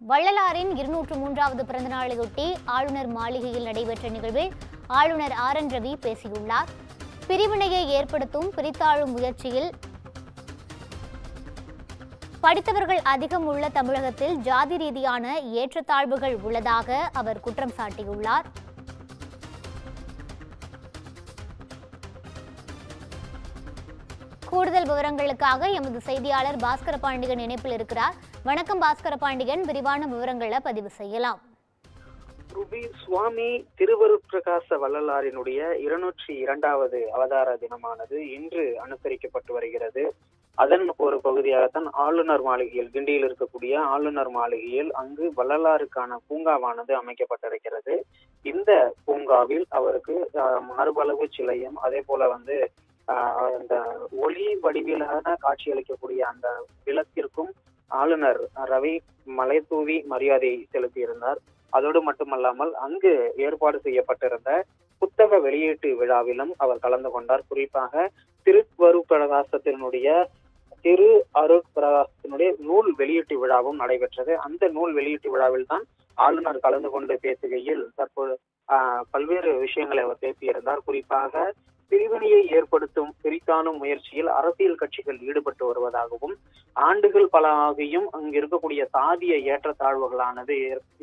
வள்ளலாரின் 203வது பிறந்த நாளையொட்டி ஆளுநர் மாளிகையில் நடைபெற்ற நிகழ்வில் ஆளுநர் ஆர்.என். ரவி பேசியுள்ளார். பிரிவினையை ஏற்படுத்தும் பிரித்தாளும் முயற்சியில் படித்தவர்கள் அதிகம் உள்ள தமிழகத்தில் ஜாதி ரீதியான ஏற்றத்தாழ்வுகள் உள்ளதாக அவர் குற்றம் சாட்டியுள்ளார். கூடுதல் விவரங்களுக்காக எமது செய்தியாளர் பாஸ்கர பாண்டியன் இணைப்பில் இருக்கிறார். வணக்கம் பாஸ்கர பாண்டியன், விரிவான விவரங்களை பதிவு செய்யலாம். ரூபி, சுவாமி திருவருட்பிரகாச வள்ளலாரினுடைய 202வது அவதார தினமானது இன்று அனுசரிக்கப்பட்டு வருகிறது. அதன் ஒரு பகுதியாகத்தான் ஆளுநர் மாளிகையில், கிண்டியில் இருக்கக்கூடிய ஆளுநர் மாளிகையில் அங்கு வள்ளலாருக்கான பூங்காவானது அமைக்கப்பட்டிருக்கிறது. இந்த பூங்காவில் அவருக்கு மார்பளவு சிலையும், அதே போல அந்த ஒளி வடிவிலான காட்சியளிக்கக்கூடிய அந்த விளக்கிற்கும் ஆளுநர் ரவி மலை தூவி மரியாதை செலுத்தியிருந்தார். அதோடு மட்டுமல்லாமல் அங்கு ஏற்பாடு செய்யப்பட்டிருந்த புத்தக வெளியீட்டு விழாவிலும் அவர் கலந்து கொண்டார். குறிப்பாக திரு அருட்பிரகாசத்தினுடைய நூல் வெளியீட்டு விழாவும் நடைபெற்றது. அந்த நூல் வெளியீட்டு விழாவில் தான் ஆளுநர் கலந்து கொண்டு பேசுகையில் தற்போது பல்வேறு விஷயங்களை அவர் பேசியிருந்தார். குறிப்பாக பிரிவினையை ஏற்படுத்தும் பிரித்தானும் முயற்சியில் அரசியல் கட்சிகள் ஈடுபட்டு வருவதாகவும், ஆண்டுகள் பல ஆகியும் அங்கு இருக்கக்கூடிய சாதிய ஏற்றத்தாழ்வுகளானது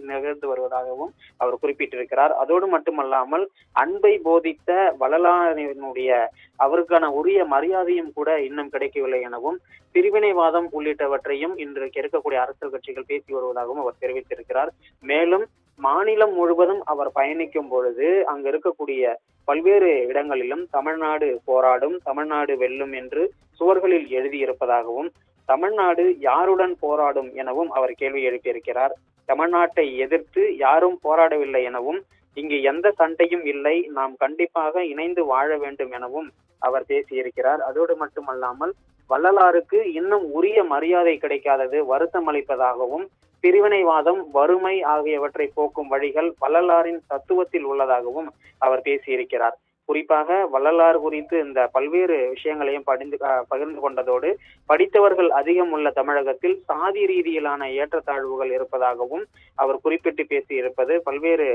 நிகழ்ந்து வருவதாகவும் அவர் குறிப்பிட்டிருக்கிறார். அதோடு மட்டுமல்லாமல் அன்பை போதித்த வள்ளலாரினுடைய அவருக்கான உரிய மரியாதையும் கூட இன்னும் கிடைக்கவில்லை எனவும், பிரிவினைவாதம் உள்ளிட்டவற்றையும் இன்றைக்கு இருக்கக்கூடிய அரசியல் கட்சிகள் பேசி வருவதாகவும் அவர் தெரிவித்திருக்கிறார். மேலும் மாநிலம் முழுவதும் அவர் பயணிக்கும் பொழுது அங்கு இருக்கக்கூடிய பல்வேறு இடங்களிலும் தமிழ்நாடு போராடும், தமிழ்நாடு வெல்லும் என்று சுவர்களில் எழுதியிருப்பதாகவும், தமிழ்நாடு யாருடன் போராடும் எனவும் அவர் கேள்வி எழுப்பியிருக்கிறார். தமிழ்நாட்டை எதிர்த்து யாரும் போராடவில்லை எனவும், இங்கு எந்த சண்டையும் இல்லை, நாம் கண்டிப்பாக இணைந்து வாழ வேண்டும் எனவும் அவர் பேசியிருக்கிறார். அதோடு மட்டுமல்லாமல் வள்ளலாருக்கு இன்னும் உரிய மரியாதை கிடைக்காதது வருத்தம் அளிப்பதாகவும், பிரிவினைவாதம், வறுமை ஆகியவற்றை போக்கும் வழிகள் வள்ளலாரின் தத்துவத்தில் உள்ளதாகவும் அவர் பேசியிருக்கிறார். குறிப்பாக வள்ளலார் குறித்து இந்த பல்வேறு விஷயங்களையும் பகிர்ந்து கொண்டதோடு, படித்தவர்கள் அதிகம் உள்ள தமிழகத்தில் சாதி ரீதியிலான ஏற்றத்தாழ்வுகள் இருப்பதாகவும் அவர் குறிப்பிட்டு பேசியிருப்பது பல்வேறு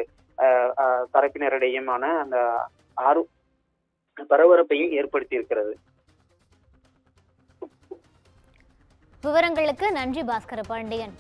தரப்பினரிடையுமான அந்த பரபரப்பையும் ஏற்படுத்தியிருக்கிறது. விவரங்களுக்கு நன்றி பாஸ்கர பாண்டியன்.